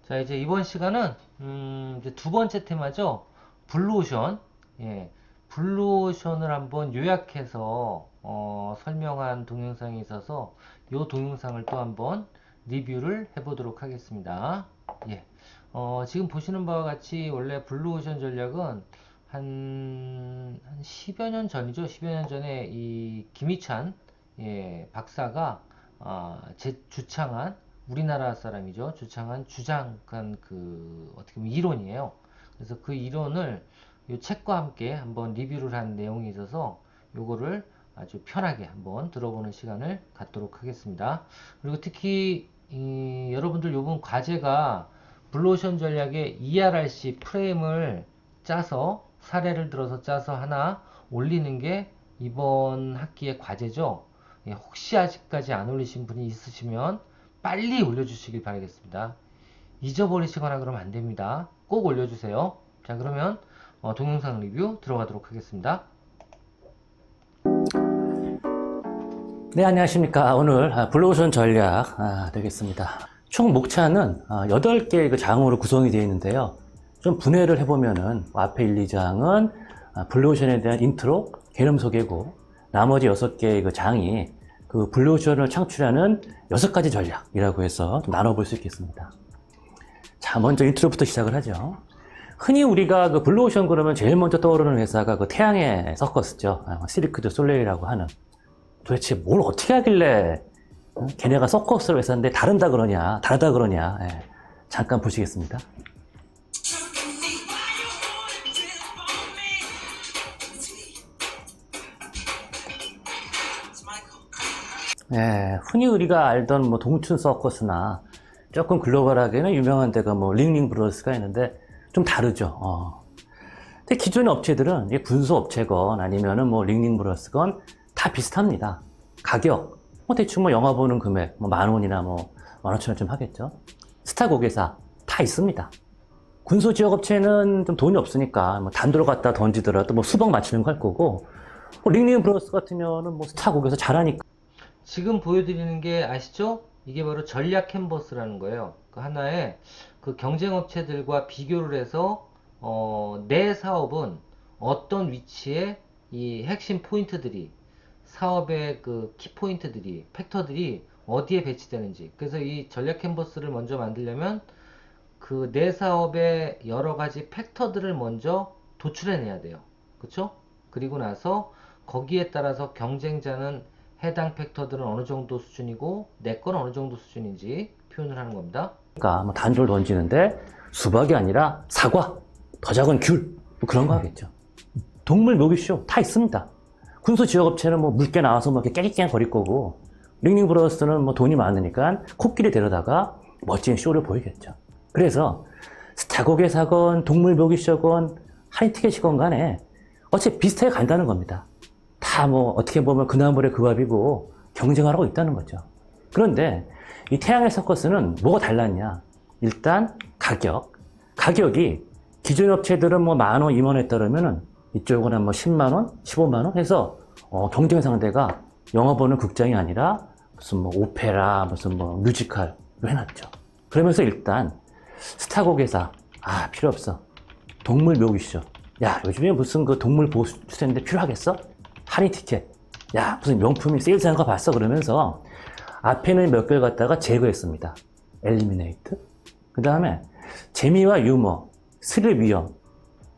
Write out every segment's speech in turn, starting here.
자, 이제 이번 시간은 이제 두 번째 테마죠. 블루오션. 예, 블루오션을 한번 요약해서 설명한 동영상이 있어서 이 동영상을 또 한번 리뷰를 해보도록 하겠습니다. 예, 지금 보시는 바와 같이 원래 블루오션 전략은 한 10여 년 전이죠. 10여 년 전에 이 김희찬 박사가 주창한 우리나라 사람이죠. 주장한 그 어떻게 보면 이론이에요. 그래서 그 이론을 이 책과 함께 한번 리뷰를 한 내용이 있어서 요거를 아주 편하게 한번 들어보는 시간을 갖도록 하겠습니다. 그리고 특히 여러분들 요번 과제가 블루오션 전략의 ERRC 프레임을 짜서 사례를 들어서 짜서 하나 올리는 게 이번 학기의 과제죠. 혹시 아직까지 안 올리신 분이 있으시면 빨리 올려주시길 바라겠습니다. 잊어버리시거나 그러면 안 됩니다. 꼭 올려주세요. 자, 그러면 동영상 리뷰 들어가도록 하겠습니다. 네, 안녕하십니까. 오늘 블루오션 전략 되겠습니다. 총 목차는 8개의 그 장으로 구성이 되어 있는데요. 좀 분해를 해보면은 앞에 1, 2장은 블루오션에 대한 인트로, 개념 소개고, 나머지 6개의 그 장이 그 블루오션을 창출하는 6가지 전략이라고 해서 좀 나눠볼 수 있겠습니다. 자, 먼저 인트로부터 시작을 하죠. 흔히 우리가 그 블루오션 그러면 제일 먼저 떠오르는 회사가 그 태양의 서커스죠. 시르크 드 솔레일이라고 하는. 도대체 뭘 어떻게 하길래 걔네가 서커스를 회사인데 다르다 그러냐. 예, 잠깐 보시겠습니다. 예, 흔히 우리가 알던 뭐 동춘 서커스나 조금 글로벌하게는 유명한 데가 뭐 링링 브로스가 있는데 좀 다르죠. 근데 기존의 업체들은 분수 업체건 아니면은 뭐 링링 브로스건 다 비슷합니다. 가격, 뭐 대충 뭐 영화 보는 금액, 뭐 10,000원이나 뭐 15,000원쯤 하겠죠. 스타 고객사 다 있습니다. 군소 지역 업체는 좀 돈이 없으니까 뭐 단도로 갖다 던지더라도 뭐 수박 맞추는 거 할 거고, 뭐 링링 브로스 같으면은 뭐 스타 고객사 잘하니까. 지금 보여드리는 게 아시죠? 이게 바로 전략 캔버스라는 거예요. 그 하나의 그 경쟁 업체들과 비교를 해서 내 사업은 어떤 위치에 이 핵심 포인트들이 사업의 그 키포인트들이 팩터들이 어디에 배치되는지, 그래서 이 전략 캔버스를 먼저 만들려면 그 내 사업의 여러 가지 팩터들을 먼저 도출해내야 돼요. 그쵸? 그리고 나서 거기에 따라서 경쟁자는 해당 팩터들은 어느 정도 수준이고 내 건 어느 정도 수준인지 표현을 하는 겁니다. 뭐 단조를 던지는데 수박이 아니라 사과, 더 작은 귤, 뭐 그런 거 하겠죠. 동물 묘기쇼 다 있습니다. 군소 지역업체는 뭐 물개 나와서 뭐 이렇게 깨끼깨 거릴 거고, 링링 브로스는 뭐 돈이 많으니까 코끼리 데려다가 멋진 쇼를 보이겠죠. 그래서 스타고개 사건, 동물 묘기쇼건, 하이티켓이건 간에 어차피 비슷하게 간다는 겁니다. 다 뭐 어떻게 보면 그 나물에 그 밥이고 경쟁을 하고 있다는 거죠. 그런데 이 태양의 서커스는 뭐가 달랐냐? 일단 가격이 기존 업체들은 뭐 10,000원, 20,000원에 따르면은 이쪽은 뭐 10만원, 15만원 해서 경쟁 상대가 영화 보는 극장이 아니라 무슨 뭐 오페라, 무슨 뭐 뮤지컬로 해놨죠. 그러면서 일단 스타 고객사 필요 없어. 동물 묘기쇼. 야, 요즘에 무슨 그 동물 보호 추세인데 필요하겠어? 할인 티켓. 야, 무슨 명품이 세일즈하는 거 봤어? 그러면서 앞에는 몇 개를 갖다가 제거했습니다. 엘리미네이트. 그 다음에 재미와 유머, 스릴 위험.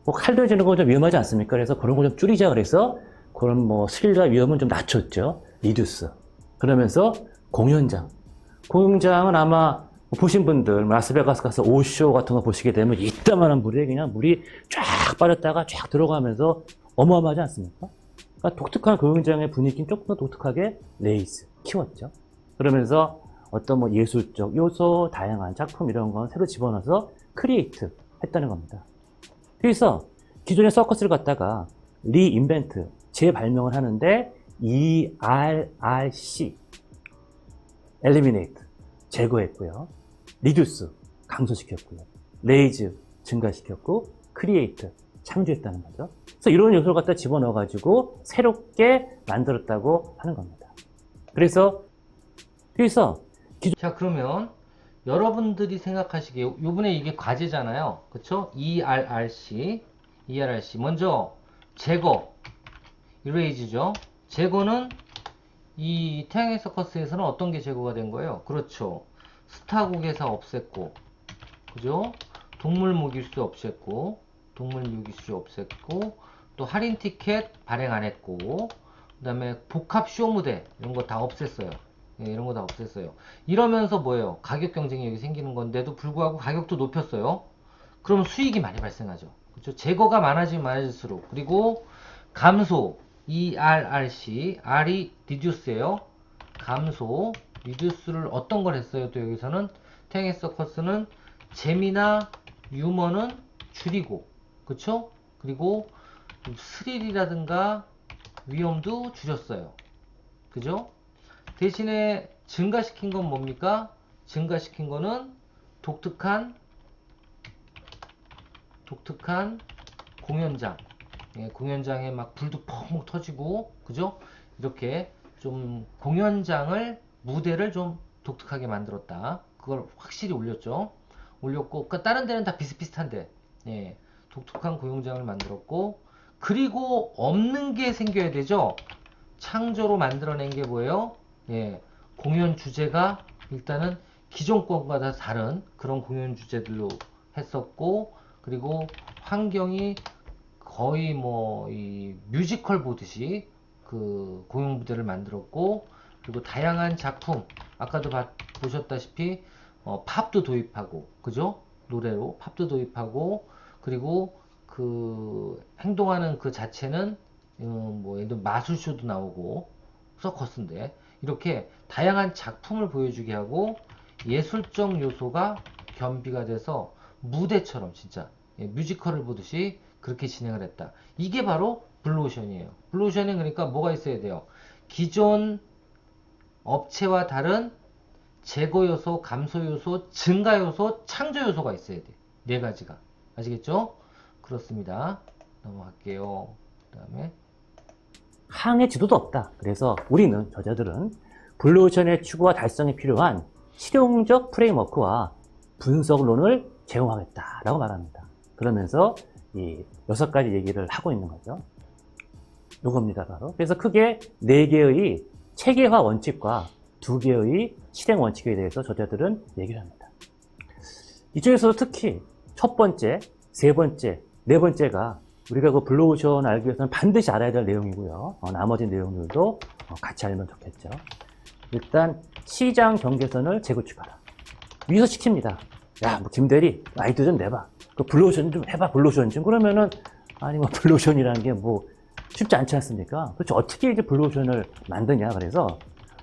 뭐 칼도 해주는 건 좀 위험하지 않습니까? 그래서 그런 거 좀 줄이자 그래서 그런 뭐 스릴과 위험은 좀 낮췄죠. 리듀스. 그러면서 공연장은 아마 보신 분들 라스베가스 가서 오쇼 같은 거 보시게 되면 이따만한 물에 그냥 물이 쫙 빠졌다가 쫙 들어가면서 어마어마하지 않습니까? 그러니까 독특한 공연장의 분위기는 조금 더 독특하게 키웠죠. 그러면서 어떤 뭐 예술적 요소, 다양한 작품 이런 건 새로 집어넣어서 크리에이트 했다는 겁니다. 그래서 기존의 서커스를 갖다가 리인벤트, 재발명을 하는데 ERRC, 엘리미네이트, 제거했고요. 리듀스, 감소시켰고요. 레이즈, 증가시켰고, 크리에이트, 창조했다는 거죠. 그래서 이런 요소를 갖다 집어넣어가지고 새롭게 만들었다고 하는 겁니다. 그래서 자, 그러면 여러분들이 생각하시기에 요번에 이게 과제잖아요. 그쵸? ERRC 먼저 제거 이레이즈죠. 제거는 이 태양의 서커스에서는 어떤 게 제거가 된 거예요? 그렇죠. 스타국에서 없앴고, 그죠? 동물 모기수 없앴고, 또 할인 티켓 발행 안 했고, 그 다음에 복합 쇼 무대 이런 거 다 없앴어요. 예, 이런 거 다 없앴어요. 이러면서 뭐예요? 가격 경쟁력이 생기는 건데도 불구하고 가격도 높였어요. 그럼 수익이 많이 발생하죠. 그렇죠? 제거가 많아지면 많아질수록, 그리고 감소 ERRC, R이 reduce예요. 감소, reduce를 어떤 걸 했어요? 또 여기서는 태양의 서커스는 재미나 유머는 줄이고, 그쵸? 그리고 스릴이라든가 위험도 줄였어요. 그죠? 대신에 증가시킨 건 뭡니까? 증가시킨 거는 독특한 공연장. 예, 공연장에 막 불도 펑 터지고, 그죠? 이렇게 좀 공연장을, 무대를 좀 독특하게 만들었다. 그걸 확실히 올렸죠. 올렸고, 그러니까 다른 데는 다 비슷비슷한데, 예, 독특한 공연장을 만들었고, 그리고 없는 게 생겨야 되죠. 창조로 만들어낸 게 뭐예요? 예, 공연 주제가 일단은 기존 것과 다 다른 그런 공연 주제들로 했었고, 그리고 환경이 거의 뭐 이 뮤지컬 보듯이 그 공연 무대를 만들었고, 그리고 다양한 작품, 아까도 보셨다시피 팝도 도입하고, 그죠? 노래로 팝도 도입하고, 그리고 그 행동하는 그 자체는 뭐 예를 들어 마술쇼도 나오고 서커스인데, 이렇게 다양한 작품을 보여주게 하고 예술적 요소가 겸비가 돼서 무대처럼 진짜, 예, 뮤지컬을 보듯이 그렇게 진행을 했다. 이게 바로 블루오션이에요. 블루오션은 그러니까 뭐가 있어야 돼요? 기존 업체와 다른 제거 요소, 감소 요소, 증가 요소, 창조 요소가 있어야 돼. 네 가지가. 아시겠죠? 그렇습니다. 넘어갈게요. 그 다음에 항해 지도도 없다. 그래서 우리는, 저자들은 블루오션의 추구와 달성에 필요한 실용적 프레임워크와 분석론을 제공하겠다라고 말합니다. 그러면서 이 6가지 얘기를 하고 있는 거죠. 요겁니다, 바로. 그래서 크게 4개의 체계화 원칙과 2개의 실행 원칙에 대해서 저자들은 얘기를 합니다. 이쪽에서도 특히 첫 번째, 세 번째, 네 번째가 우리가 그 블루오션 알기 위해서는 반드시 알아야 될 내용이고요. 나머지 내용들도 같이 알면 좋겠죠. 일단 시장 경계선을 재구축하라. 위에서 시킵니다. 야, 뭐 김대리 아이디어 좀 내봐. 그 블루오션 좀 해봐. 블루오션 좀. 그러면은 아니 뭐 블루오션이라는 게 뭐 쉽지 않지 않습니까? 그렇죠. 어떻게 이제 블루오션을 만드냐. 그래서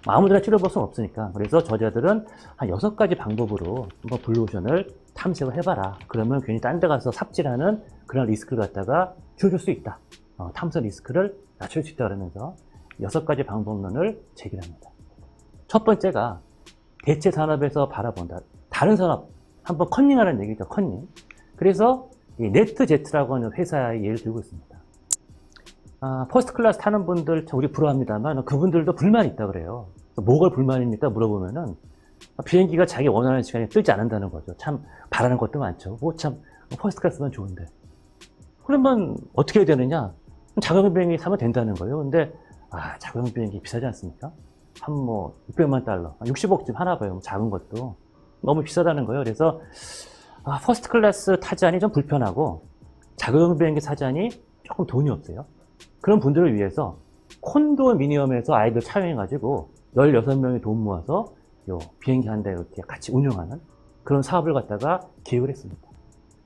아무데나 찌려볼 수는 없으니까. 그래서 저자들은 한 6가지 방법으로 한번 블루오션을 탐색을 해봐라. 그러면 괜히 딴 데 가서 삽질하는 그런 리스크를 갖다가 줄여줄 수 있다. 탐색 리스크를 낮출 수 있다. 그러면서 6가지 방법론을 제기합니다. 첫 번째가 대체 산업에서 바라본다. 다른 산업, 한번 컨닝하는 얘기죠. 컨닝. 그래서 이 네트제트라고 하는 회사의 예를 들고 있습니다. 퍼스트 클래스 타는 분들 우리 부러워합니다만 그분들도 불만이 있다 그래요. 뭐가 불만입니까? 물어보면은 비행기가 자기 원하는 시간에 뜨지 않는다는 거죠. 참 바라는 것도 많죠. 뭐 참 퍼스트 클래스면 좋은데. 그러면 어떻게 해야 되느냐? 자가용 비행기 사면 된다는 거예요. 근데 자가용 비행기 비싸지 않습니까? 한 뭐 600만 달러, 60억쯤 하나 봐요. 작은 것도 너무 비싸다는 거예요. 그래서 퍼스트 클래스 타자니 좀 불편하고 자가용 비행기 사자니 조금 돈이 없어요. 그런 분들을 위해서 콘도미니엄에서 아이들 차용해가지고 16명이 돈 모아서 요 비행기 한 대 이렇게 같이 운영하는 그런 사업을 갖다가 기획을 했습니다.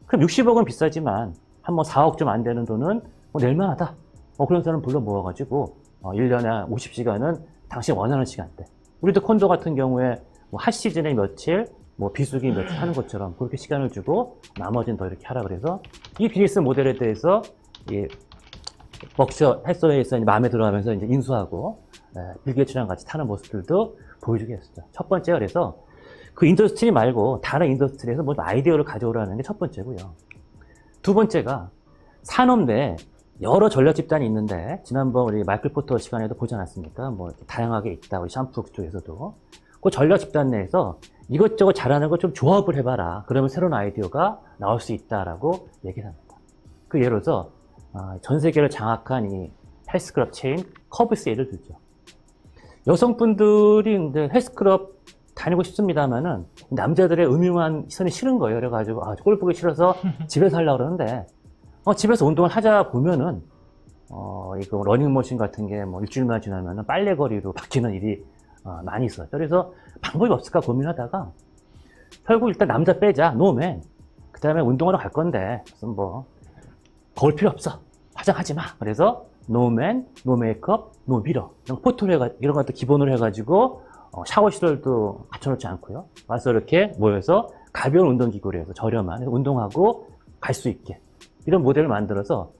그럼 60억은 비싸지만 한 뭐 4억 좀 안 되는 돈은 뭐 낼만하다. 그런 사람 불러 모아가지고 1년에 50시간은 당신 원하는 시간대. 우리도 콘도 같은 경우에 뭐 핫 시즌에 며칠, 뭐 비수기 며칠 하는 것처럼 그렇게 시간을 주고 나머지는 더 이렇게 하라 그래서 이 비즈니스 모델에 대해서 이 벅셔 해서웨이에서 마음에 들어가면서 이제 인수하고 빌 게이츠랑 같이 타는 모습들도 보여주게 했었죠. 첫 번째가 그래서 그 인더스트리 말고 다른 인더스트리에서 뭐 아이디어를 가져오라는 게 첫 번째고요. 두 번째가 산업 내에 여러 전략 집단이 있는데 지난번 우리 마이클 포터 시간에도 보지 않았습니까? 뭐 다양하게 있다. 우리 샴푸 쪽에서도 그 전략 집단 내에서 이것저것 잘하는 거 좀 조합을 해봐라. 그러면 새로운 아이디어가 나올 수 있다라고 얘기를 합니다. 그 예로서 전 세계를 장악한 이 헬스클럽 체인 커브스 예를 들죠. 여성분들이 근데 헬스클럽 다니고 싶습니다만은 남자들의 음흉한 시선이 싫은 거예요. 그래가지고 꼴 보기 싫어서 집에서 하려고 그러는데 집에서 운동을 하자 보면은 이거 러닝머신 같은 게 뭐 일주일만 지나면은 빨래거리로 바뀌는 일이 많이 있어요. 그래서 방법이 없을까 고민하다가 결국 일단 남자 빼자, 노맨. 그 다음에 운동하러 갈 건데 무슨 뭐 거울 필요 없어, 화장하지 마. 그래서 노맨, 노 메이크업, 노 미러 이런 것도 기본으로 해가지고 샤워 시설도 갖춰놓지 않고요. 와서 이렇게 모여서 가벼운 운동기구로 해서 저렴한 운동하고 갈 수 있게 이런 모델을 만들어서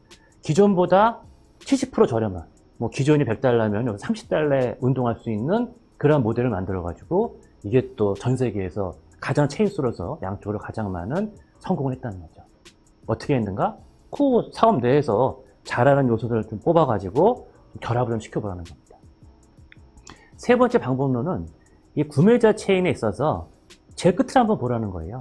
기존보다 70% 저렴한, 뭐 기존이 $100면 30달러에 운동할 수 있는 그런 모델을 만들어가지고 이게 또 전 세계에서 가장 체인수로서 양쪽으로 가장 많은 성공을 했다는 거죠. 어떻게 했는가? 그 사업 내에서 잘하는 요소들을 좀 뽑아가지고 결합을 좀 시켜보라는 겁니다. 세 번째 방법론은 이 구매자 체인에 있어서 제일 끝을 한번 보라는 거예요.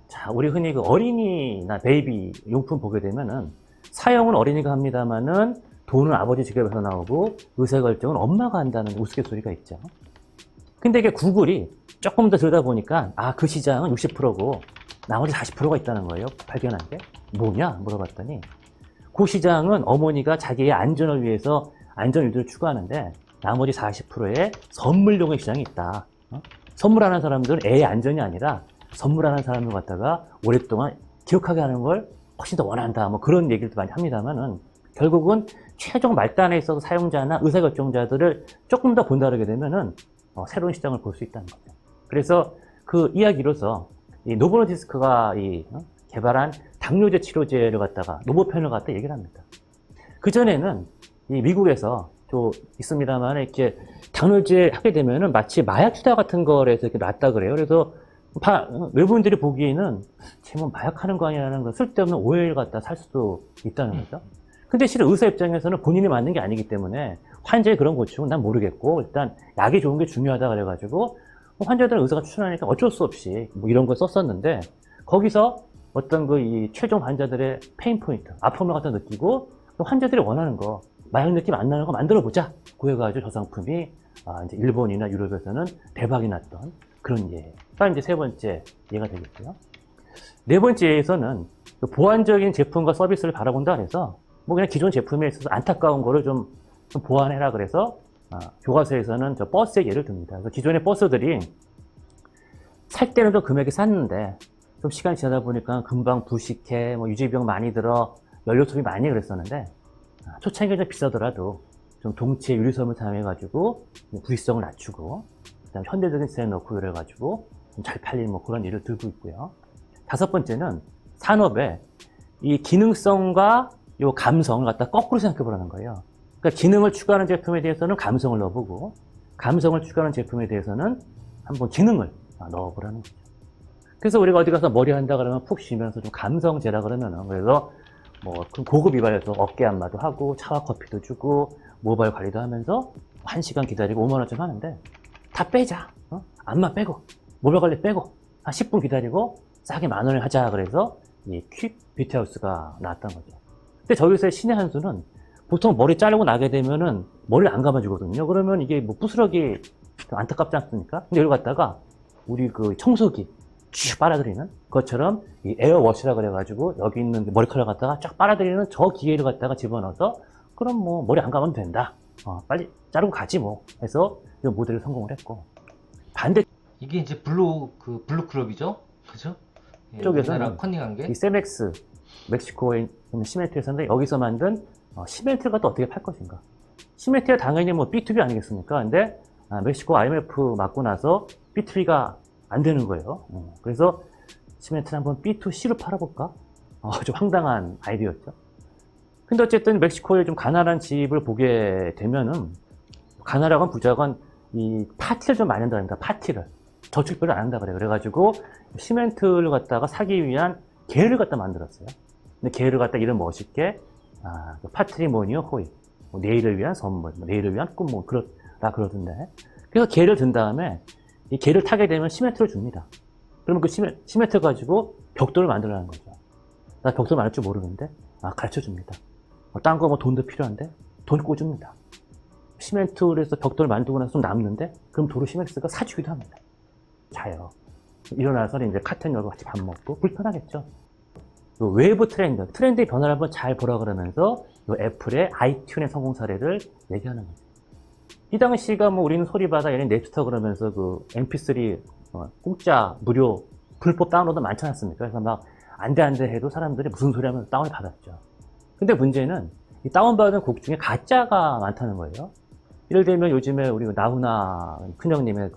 자, 우리 흔히 그 어린이나 베이비 용품 보게 되면은 사용은 어린이가 합니다만은 돈은 아버지 지갑에서 나오고 의사결정은 엄마가 한다는 우스갯소리가 있죠. 근데 이게 구글이 조금 더 들여다보니까 그 시장은 60%고 나머지 40%가 있다는 거예요. 발견한 게. 뭐냐? 물어봤더니 그 시장은 어머니가 자기의 안전을 위해서 안전유지를 추구하는데 나머지 40%의 선물용의 시장이 있다. 선물하는 사람들은 애의 안전이 아니라 선물하는 사람을 갖다가 오랫동안 기억하게 하는 걸 훨씬 더 원한다. 뭐 그런 얘기를 많이 합니다만은 결국은 최종 말단에 있어서 사용자나 의사결정자들을 조금 더 본다르게 되면은 새로운 시장을 볼 수 있다는 거죠. 그래서 그 이야기로서 이 노보노디스크가 개발한 당뇨제 치료제를 갖다가 노보편을 갖다 얘기를 합니다. 그전에는 이 미국에서 또 있습니다만 이렇게 당뇨제 하게 되면은 마치 마약 투자 같은 거에서 이렇게 놨다 그래요. 그래서 외부인들이 보기에는 제뭐 마약하는 거 아니라는 거 쓸데없는 오해를 갖다 살 수도 있다는 거죠. 근데 실은 의사 입장에서는 본인이 맞는 게 아니기 때문에 환자의 그런 고충은 난 모르겠고 일단 약이 좋은 게 중요하다 그래가지고 환자들은 의사가 추천하니까 어쩔 수 없이 뭐 이런 걸 썼었는데 거기서 어떤 이 최종 환자들의 페인 포인트, 아픔을 갖다 느끼고 환자들이 원하는 거, 마약 느낌 안 나는 거 만들어 보자. 그래가지고 저 상품이 이제 일본이나 유럽에서는 대박이 났던 그런 예가 이제 세 번째 예가 되겠고요. 네 번째 예에서는 보완적인 제품과 서비스를 바라본다 그래서 뭐 그냥 기존 제품에 있어서 안타까운 거를 좀 보완해라 그래서 교과서에서는 저 버스의 예를 듭니다. 그래서 기존의 버스들이 살 때는 좀 금액이 쌌는데 좀 시간이 지나다 보니까 금방 부식해, 뭐 유지비용 많이 들어, 연료 소비 많이 그랬었는데 초창기에 좀 비싸더라도 좀 동체 유리섬을 사용해가지고 부식성을 낮추고 그다음 현대적인 디자인 넣고 이래가지고 좀 잘 팔리는 뭐 그런 일을 들고 있고요. 다섯 번째는 산업의 이 기능성과 요 감성을 갖다 거꾸로 생각해 보라는 거예요. 그러니까 기능을 추구하는 제품에 대해서는 감성을 넣어보고 감성을 추구하는 제품에 대해서는 한번 기능을 넣어보라는 거죠. 그래서 우리가 어디 가서 머리 한다 그러면 푹 쉬면서 좀 감성제라 그러면은 그래서 뭐 고급 이발에서 어깨 안마도 하고 차와 커피도 주고 모바일 관리도 하면서 1시간 기다리고 5만 원쯤 하는데 다 빼자. 안마 빼고 모바일 관리 빼고 한 10분 기다리고 싸게 10,000원에 하자. 그래서 이 퀵 뷰티하우스가 나왔던 거죠. 근데 저기서의 신의 한 수는 보통 머리 자르고 나게 되면은 머리를 안 감아주거든요. 그러면 이게 뭐 부스러기 안타깝지 않습니까? 근데 여기 갖다가 우리 그 청소기 쭉 빨아들이는 것처럼 이 에어워시라 그래가지고 여기 있는 머리카락 갖다가 쫙 빨아들이는 저 기계를 갖다가 집어넣어서 그럼 뭐 머리 안 감아도 된다. 빨리 자르고 가지 뭐 해서 이 모델을 성공을 했고 반대 이게 이제 블루클럽이죠? 그죠? 쪽에서는 컨닝한 게 이 세맥스 멕시코에 있는 시멘트에서인데 여기서 만든 시멘트가 또 어떻게 팔 것인가? 시멘트가 당연히 뭐 B2B 아니겠습니까? 근데 멕시코 IMF 맞고 나서 B2B가 안 되는 거예요. 그래서 시멘트를 한번 B2C로 팔아볼까? 좀 황당한 아이디어였죠. 근데 어쨌든 멕시코에 좀 가난한 집을 보게 되면은 가난하건 부자건 이 파티를 좀 많이 한다 합니다. 파티를 저축별로 안 한다 그래요. 그래가지고 시멘트를 갖다가 사기 위한 개를 갖다 만들었어요. 근데 개를 갖다 이름 멋있게 파트리모니오 호이, 뭐 내일을 위한 선물, 뭐 내일을 위한 꿈, 뭐 그러던데. 그래서 개를 든 다음에 이 개를 타게 되면 시멘트를 줍니다. 그러면 그 시멘트 가지고 벽돌을 만들라는 거죠. 나 벽돌 만들 줄 모르는데, 가르쳐 줍니다. 딴 거 뭐 돈도 필요한데, 돈 꿔줍니다. 시멘트로 해서 벽돌 만들고 나서 좀 남는데, 그럼 도로 시멘트가 사주기도 합니다. 자요. 일어나서 이제 카텐 열고 같이 밥 먹고, 불편하겠죠. 외부 트렌드의 변화를 한번 잘 보라 그러면서, 애플의 아이튠의 성공 사례를 얘기하는 거죠. 이 당시가 뭐 우리는 소리바다, 얘는 냅스터 그러면서 그 mp3, 공짜, 무료, 불법 다운로드 많지 않았습니까? 그래서 막, 안 돼 해도 사람들이 무슨 소리 하면서 다운을 받았죠. 근데 문제는, 이 다운받은 곡 중에 가짜가 많다는 거예요. 예를 들면 요즘에 우리 나훈아 큰형님의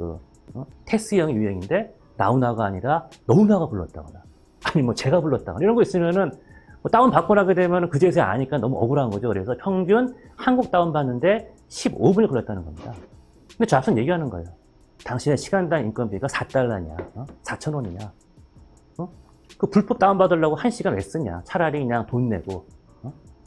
테스 형이 유행인데, 나훈아가 아니라 너훈아가 불렀다거나, 아니 뭐 제가 불렀다거나, 이런 거 있으면은, 뭐 다운 받고 나게 되면 그제서야 아니까 너무 억울한 거죠. 그래서 평균 한국 다운 받는데 15분이 걸렸다는 겁니다. 근데 잡슨 얘기하는 거예요. 당신의 시간당 인건비가 4달러냐, 4,000원이냐, 그 불법 다운 받으려고 1시간 왜 쓰냐? 차라리 그냥 돈 내고,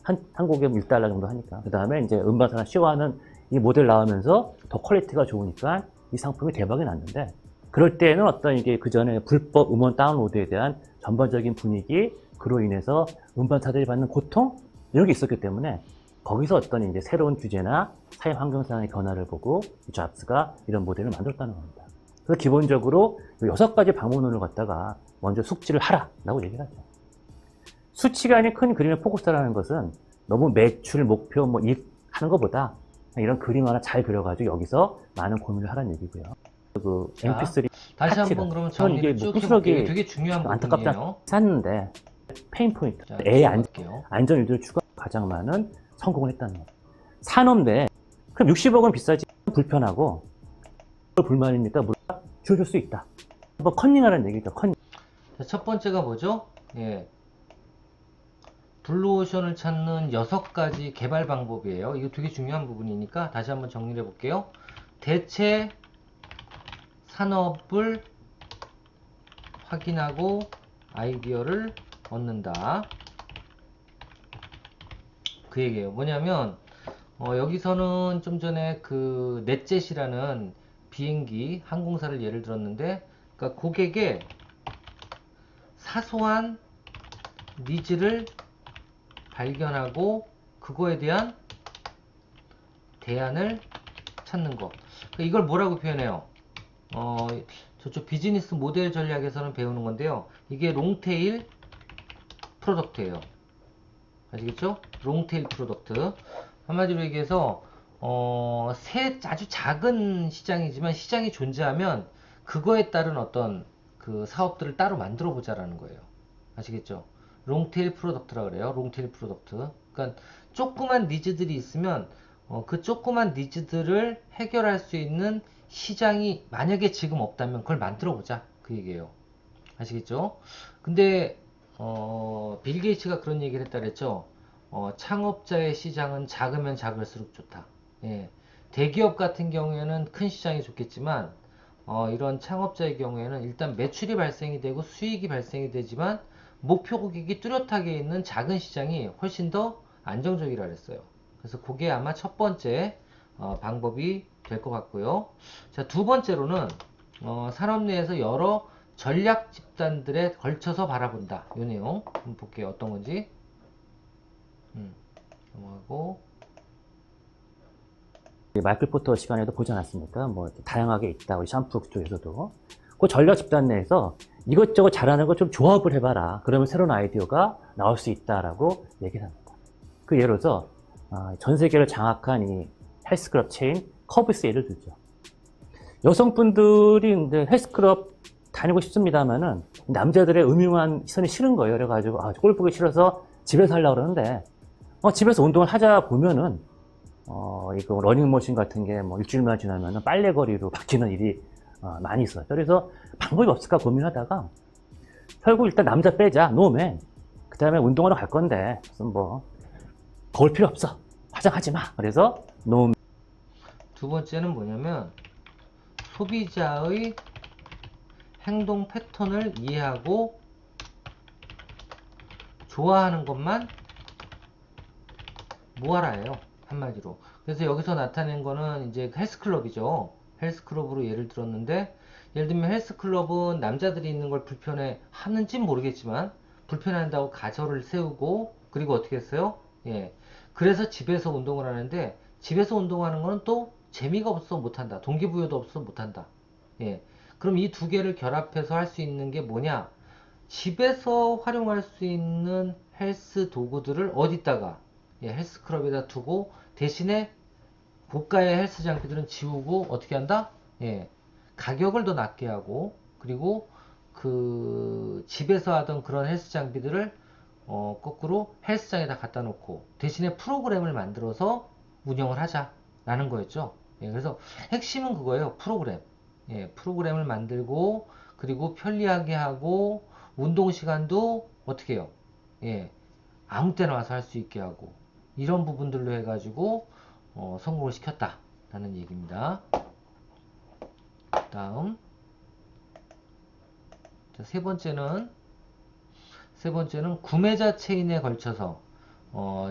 한 곡에 1달러 정도 하니까. 그 다음에 이제 음반사나 쇼하는 이 모델 나오면서 더 퀄리티가 좋으니까 이 상품이 대박이 났는데, 그럴 때에는 어떤 이게 그 전에 불법 음원 다운로드에 대한 전반적인 분위기, 그로 인해서 음반사들이 받는 고통, 이런 게 있었기 때문에 거기서 어떤 이제 새로운 규제나 사회 환경상의 변화를 보고 잡스가 이런 모델을 만들었다는 겁니다. 그래서 기본적으로 6가지 방법론을 갖다가 먼저 숙지를 하라라고 얘기를 하죠. 수치가 아닌 큰 그림에 포커스라는 것은 너무 매출, 목표, 뭐 이익 하는 것보다 이런 그림 하나 잘 그려가지고 여기서 많은 고민을 하라는 얘기고요. 그 mp3 다시 파티가, 한번 그러면 정리를 쭉 해볼게요. 되게 중요한 부분이에요. 샀는데 페인 포인트, 자, 애의 들어갈게요. 안전 유지를 추가 가장 많은 성공을 했다는 거예요. 산업내 그럼 60억은 비싸지, 불편하고 불만이니까 물가 줄여줄 수 있다. 한번 컨닝하라는 얘기죠. 컨닝. 자, 첫 번째가 뭐죠? 예. 블루오션을 찾는 6가지 개발 방법이에요. 이거 되게 중요한 부분이니까 다시 한번 정리를 해볼게요. 대체 산업을 확인하고 아이디어를 얻는다. 그 얘기예요. 뭐냐면 여기서는 좀 전에 그 넷젯이라는 비행기 항공사를 예를 들었는데, 그러니까 고객의 사소한 니즈를 발견하고 그거에 대한 대안을 찾는 거. 그러니까 이걸 뭐라고 표현해요? 저쪽 비즈니스 모델 전략에서는 배우는 건데요. 이게 롱테일 프로덕트예요. 아시겠죠? 롱테일 프로덕트. 한마디로 얘기해서 아주 작은 시장이지만 시장이 존재하면 그거에 따른 어떤 그 사업들을 따로 만들어 보자라는 거예요. 아시겠죠? 롱테일 프로덕트라 그래요. 롱테일 프로덕트. 그러니까 조그만 니즈들이 있으면 그 조그만 니즈들을 해결할 수 있는 시장이 만약에 지금 없다면 그걸 만들어 보자. 그 얘기예요. 아시겠죠? 근데 빌 게이츠가 그런 얘기를 했다 그랬죠. 창업자의 시장은 작으면 작을수록 좋다. 예. 대기업 같은 경우에는 큰 시장이 좋겠지만 이런 창업자의 경우에는 일단 매출이 발생이 되고 수익이 발생이 되지만 목표 고객이 뚜렷하게 있는 작은 시장이 훨씬 더 안정적이라 그랬어요. 그래서 그게 아마 첫 번째 방법이 될 것 같고요. 자, 두 번째로는 산업 내에서 여러 전략 집단들에 걸쳐서 바라본다. 이 내용 한번 볼게요. 어떤 건지. 넘어가고. 마이클 포터 시간에도 보지 않았습니까? 뭐 다양하게 있다. 우리 샴푸 쪽에서도. 그 전략 집단 내에서 이것저것 잘하는 거 좀 조합을 해봐라. 그러면 새로운 아이디어가 나올 수 있다라고 얘기를 합니다. 그 예로서 전 세계를 장악한 이 헬스클럽 체인 커브스 예를 들죠. 여성분들이 근데 헬스클럽 다니고 싶습니다만은 남자들의 음흉한 시선이 싫은 거예요. 그래가지고 골프 보기 싫어서 집에서 하려고 그러는데 집에서 운동을 하자 보면은 이거 러닝머신 같은 게 뭐 일주일만 지나면은 빨래거리로 바뀌는 일이 많이 있어요. 그래서 방법이 없을까 고민하다가 결국 일단 남자 빼자, 노맨. 그 다음에 운동하러 갈 건데 무슨 뭐 거울 필요 없어, 화장하지 마. 그래서 노맨. 두 번째는 뭐냐면 소비자의 행동 패턴을 이해하고 좋아하는 것만 모아라예요. 한마디로. 그래서 여기서 나타낸 거는 이제 헬스클럽이죠. 헬스클럽으로 예를 들었는데 예를 들면 헬스클럽은 남자들이 있는 걸 불편해 하는지 모르겠지만 불편해한다고 가설을 세우고 그리고 어떻게 했어요? 예. 그래서 집에서 운동을 하는데 집에서 운동하는 거는 또 재미가 없어 못한다. 동기부여도 없어 못한다. 예. 그럼 이 두 개를 결합해서 할 수 있는 게 뭐냐? 집에서 활용할 수 있는 헬스 도구들을 어디다가 예, 헬스클럽에다 두고 대신에 고가의 헬스 장비들은 지우고 어떻게 한다? 예, 가격을 더 낮게 하고 그리고 그 집에서 하던 그런 헬스 장비들을 거꾸로 헬스장에다 갖다 놓고 대신에 프로그램을 만들어서 운영을 하자라는 거였죠. 예, 그래서 핵심은 그거예요. 프로그램. 예, 프로그램을 만들고 그리고 편리하게 하고 운동 시간도 어떻게 해요? 예, 아무 때나 와서 할 수 있게 하고 이런 부분들로 해가지고 성공을 시켰다라는 얘기입니다. 다음 자, 세 번째는 구매자 체인에 걸쳐서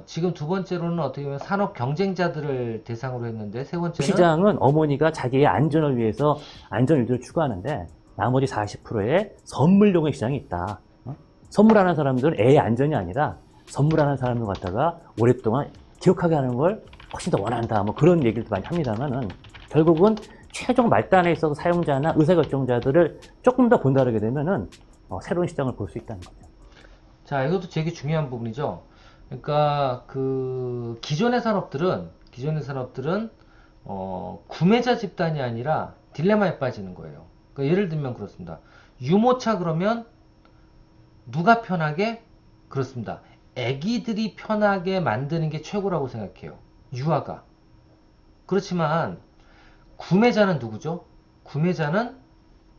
지금 두 번째로는 어떻게 보면 산업 경쟁자들을 대상으로 했는데 세 번째는 시장은 어머니가 자기의 안전을 위해서 안전 유지를 추구하는데 나머지 40%의 선물용의 시장이 있다. 선물하는 사람들은 애의 안전이 아니라 선물하는 사람들 갖다가 오랫동안 기억하게 하는 걸 훨씬 더 원한다. 뭐 그런 얘기를 많이 합니다만은 결국은 최종 말단에 있어서 사용자나 의사결정자들을 조금 더 본다르게 되면은 새로운 시장을 볼 수 있다는 거죠. 자, 이것도 되게 중요한 부분이죠. 그러니까 그 기존의 산업들은 구매자 집단이 아니라 딜레마에 빠지는 거예요. 그러니까 예를 들면 그렇습니다. 유모차 그러면 누가 편하게? 그렇습니다. 애기들이 편하게 만드는 게 최고라고 생각해요. 유아가. 그렇지만 구매자는 누구죠? 구매자는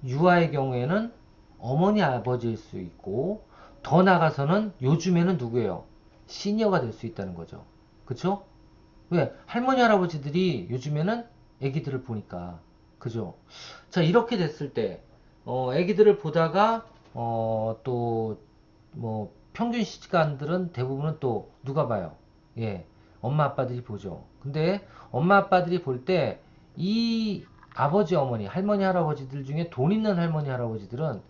유아의 경우에는 어머니 아버지일 수 있고 더 나가서는 요즘에는 누구예요? 시니어가 될 수 있다는 거죠. 그쵸? 왜? 할머니 할아버지들이 요즘에는 애기들을 보니까 그죠? 자 이렇게 됐을 때 애기들을 보다가 또 뭐 평균 시간들은 대부분은 또 누가 봐요? 예, 엄마 아빠들이 보죠. 근데 엄마 아빠들이 볼 때 이 아버지 어머니 할머니 할아버지들 중에 돈 있는 할머니 할아버지들은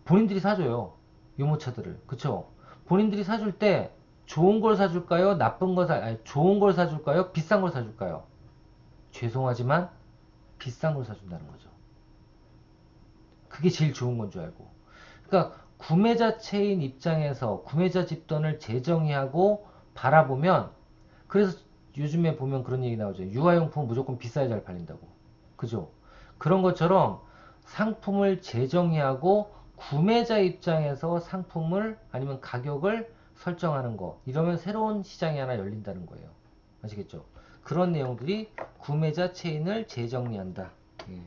본인들이 사줘요. 유모차들을. 그쵸? 본인들이 사줄 때 좋은 걸 사줄까요? 아니, 좋은 걸 사줄까요? 비싼 걸 사줄까요? 죄송하지만 비싼 걸 사준다는 거죠. 그게 제일 좋은 건 줄 알고. 그러니까 구매자 체인 입장에서 구매자 집단을 재정의하고 바라보면 그래서 요즘에 보면 그런 얘기 나오죠. 유아용품 무조건 비싸야 잘 팔린다고. 그죠? 그런 것처럼 상품을 재정의하고 구매자 입장에서 상품을 아니면 가격을 설정하는 거. 이러면 새로운 시장이 하나 열린다는 거예요. 아시겠죠? 그런 내용들이 구매자 체인을 재정리한다. 예.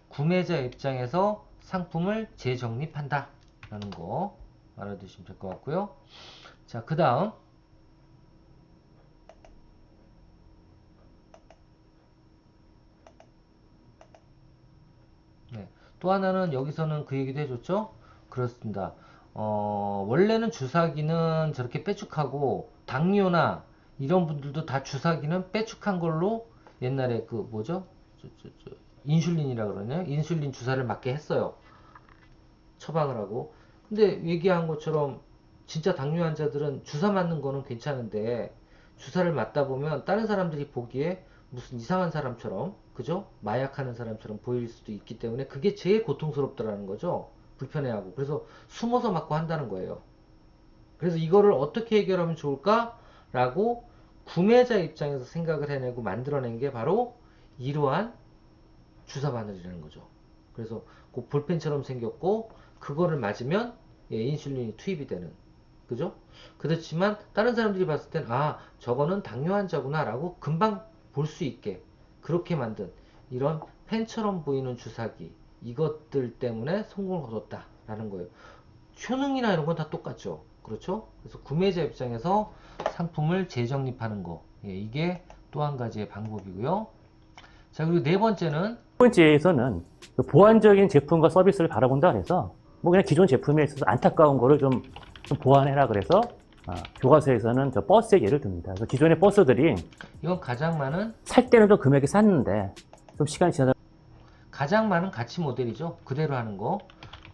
구매자 입장에서 상품을 재정립한다 라는 거 알아두시면 될 것 같고요. 자, 그 다음 네, 또 하나는 여기서는 그 얘기도 해줬죠. 그렇습니다. 원래는 주사기는 저렇게 빼쭉하고 당뇨나 이런 분들도 다 주사기는 빼쭉한 걸로 옛날에 그 뭐죠? 인슐린이라 그러냐? 인슐린 주사를 맞게 했어요. 처방을 하고. 근데 얘기한 것처럼 진짜 당뇨 환자들은 주사 맞는 거는 괜찮은데 주사를 맞다 보면 다른 사람들이 보기에 무슨 이상한 사람처럼 그죠? 마약하는 사람처럼 보일 수도 있기 때문에 그게 제일 고통스럽더라는 거죠. 불편해하고. 그래서 숨어서 맞고 한다는 거예요. 그래서 이거를 어떻게 해결하면 좋을까? 라고 구매자 입장에서 생각을 해내고 만들어낸 게 바로 이러한 주사 바늘이라는 거죠. 그래서 그 볼펜처럼 생겼고 그거를 맞으면 예, 인슐린이 투입이 되는 그죠? 그렇지만 다른 사람들이 봤을 땐 아 저거는 당뇨 환자구나 라고 금방 볼 수 있게 그렇게 만든 이런 펜처럼 보이는 주사기 이것들 때문에 성공을 거뒀다 라는 거예요. 효능이나 이런 건 다 똑같죠. 그렇죠? 그래서 구매자 입장에서 상품을 재정립하는 거 예, 이게 또 한 가지의 방법이고요. 자 그리고 네 번째는 첫 번째에서는 보완적인 제품과 서비스를 바라본다 해서 뭐 그냥 기존 제품에 있어서 안타까운 거를 좀 보완해라 그래서 교과서에서는 저 버스의 예를 듭니다. 그래서 기존의 버스들이 이건 가장 많은 살 때는 좀 금액이 쌌는데 좀 시간이 지나다 가장 많은 가치 모델이죠. 그대로 하는 거.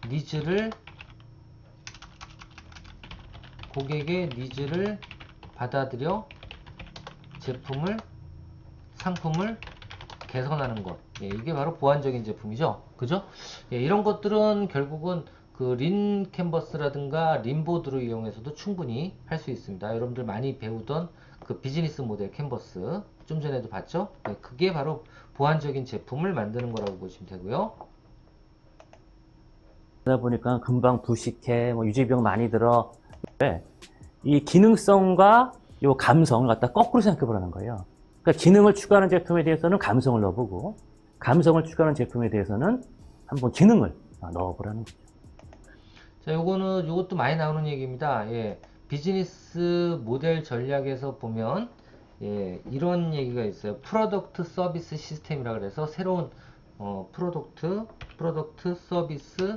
니즈를 고객의 니즈를 받아들여 제품을 상품을 개선하는 것. 예, 이게 바로 보완적인 제품이죠. 그죠? 예, 이런 것들은 결국은 그 린 캔버스라든가 린보드를 이용해서도 충분히 할 수 있습니다. 여러분들 많이 배우던 그 비즈니스 모델 캔버스 좀 전에도 봤죠? 네, 그게 바로 보완적인 제품을 만드는 거라고 보시면 되고요. 보니까 금방 부식해, 뭐 유지비용 많이 들어. 이 기능성과 요 감성을 갖다 거꾸로 생각해 보라는 거예요. 그러니까 기능을 추가하는 제품에 대해서는 감성을 넣어보고, 감성을 추가하는 제품에 대해서는 한번 기능을 넣어보라는 거죠. 자, 요것도 많이 나오는 얘기입니다. 예, 비즈니스 모델 전략에서 보면, 예, 이런 얘기가 있어요. 프로덕트 서비스 시스템이라 그래서 새로운, 프로덕트 서비스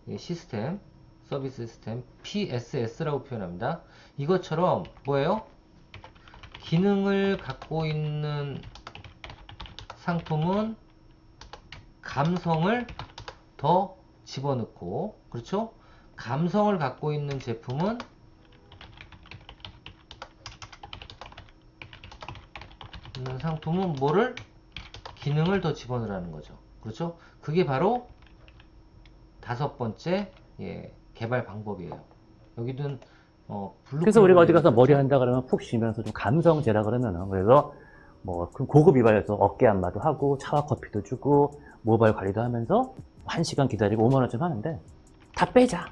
예, 시스템, 서비스 시스템, PSS라고 표현합니다. 이것처럼, 뭐예요? 기능을 갖고 있는 상품은 감성을 더 집어넣고, 그렇죠? 감성을 갖고 있는 제품은 상품은 뭐를? 기능을 더 집어넣으라는 거죠. 그렇죠? 그게 바로 다섯 번째 예, 개발 방법이에요. 여기는 그래서 우리가 어디 가서 머리 그렇죠? 한다 그러면 푹 쉬면서 좀 감성제라 그러면은, 그래서 뭐 고급 이발에서 어깨 안마도 하고 차와 커피도 주고 모바일 관리도 하면서 1시간 기다리고 5만 원쯤 하는데 다 빼자.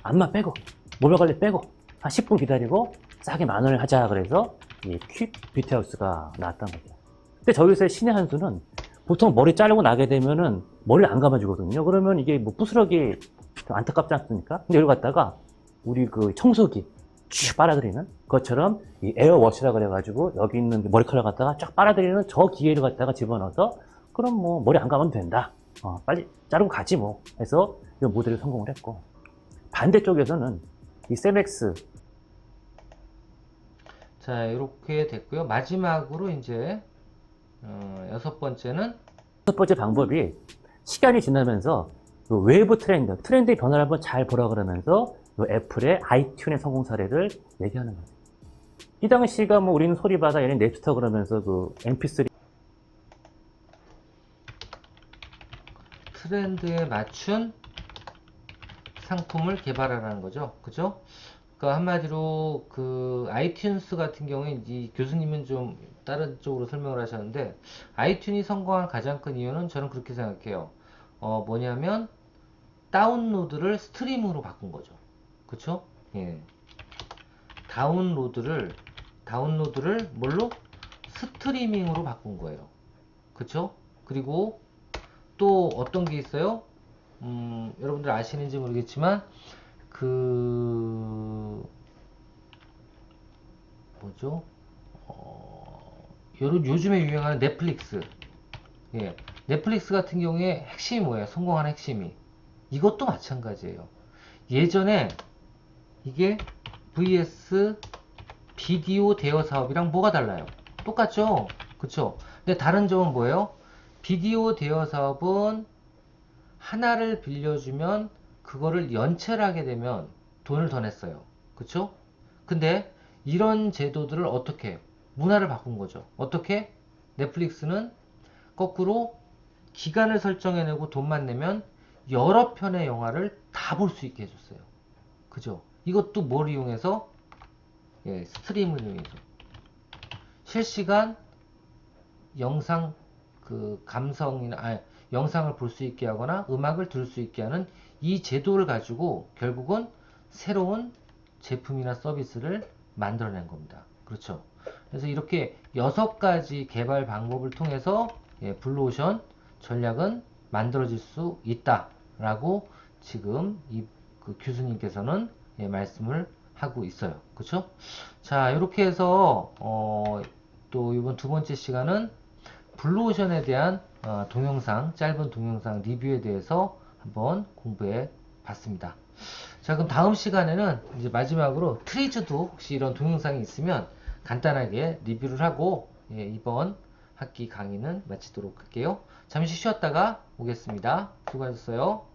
안마 빼고 모바일 관리 빼고 한 10분 기다리고 싸게 10,000원을 하자. 그래서 이 퀵 뷰티하우스가 나왔던 거죠. 근데 저기서의 신의 한 수는 보통 머리 자르고 나게 되면은 머리를 안 감아주거든요. 그러면 이게 뭐 부스러기 좀 안타깝지 않습니까? 근데 여기 갔다가 우리 그 청소기 쭉 빨아들이는 것처럼 이 에어워시라 그래가지고 여기 있는 머리카락 갖다가 쫙 빨아들이는 저 기계를 갖다가 집어넣어서 그럼 뭐 머리 안 감으면 된다. 빨리 자르고 가지 뭐 해서 이 모델이 성공을 했고, 반대쪽에서는 이 세맥스. 자, 이렇게 됐고요. 마지막으로 이제 여섯 번째는 첫 번째 방법이 시간이 지나면서 그 외부 트렌드의 변화를 한번 잘 보라 그러면서 애플의 아이튠의 성공 사례를 얘기하는 거예요. 이 당시가 뭐 우리는 소리바다 얘는 냅스터 그러면서 그 mp3 트렌드에 맞춘 상품을 개발하라는 거죠. 그죠? 그러니까 한마디로 그 아이튠스 같은 경우에 이 교수님은 좀 다른 쪽으로 설명을 하셨는데, 아이튠이 성공한 가장 큰 이유는 저는 그렇게 생각해요. 뭐냐면 다운로드를 스트리밍으로 바꾼 거죠. 그쵸? 예. 다운로드를 뭘로? 스트리밍으로 바꾼 거예요. 그쵸? 그리고 또 어떤 게 있어요? 여러분들 아시는지 모르겠지만 그 뭐죠? 요즘에 유행하는 넷플릭스. 예. 넷플릭스 같은 경우에 핵심이 뭐예요? 성공한 핵심이. 이것도 마찬가지예요. 예전에 이게 vs 비디오 대여 사업이랑 뭐가 달라요? 똑같죠? 그쵸? 근데 다른 점은 뭐예요? 비디오 대여 사업은 하나를 빌려주면 그거를 연체를 하게 되면 돈을 더 냈어요. 그쵸? 근데 이런 제도들을 어떻게 문화를 바꾼 거죠. 어떻게? 넷플릭스는 거꾸로 기간을 설정해내고 돈만 내면 여러 편의 영화를 다 볼 수 있게 해줬어요. 그죠? 이것도 뭘 이용해서? 예, 스트림을 이용해서 실시간 영상 그 감성이나 영상을 볼 수 있게 하거나 음악을 들을 수 있게 하는 이 제도를 가지고 결국은 새로운 제품이나 서비스를 만들어낸 겁니다. 그렇죠? 그래서 이렇게 6가지 개발 방법을 통해서 예, 블루오션 전략은 만들어질 수 있다라고 지금 그 교수님께서는 예, 말씀을 하고 있어요. 그렇죠? 자, 이렇게 해서 또 이번 두 번째 시간은 블루오션에 대한 짧은 동영상 리뷰에 대해서 한번 공부해 봤습니다. 자, 그럼 다음 시간에는 이제 마지막으로 트리즈도 혹시 이런 동영상이 있으면 간단하게 리뷰를 하고 예, 이번 학기 강의는 마치도록 할게요. 잠시 쉬었다가 오겠습니다. 수고하셨어요.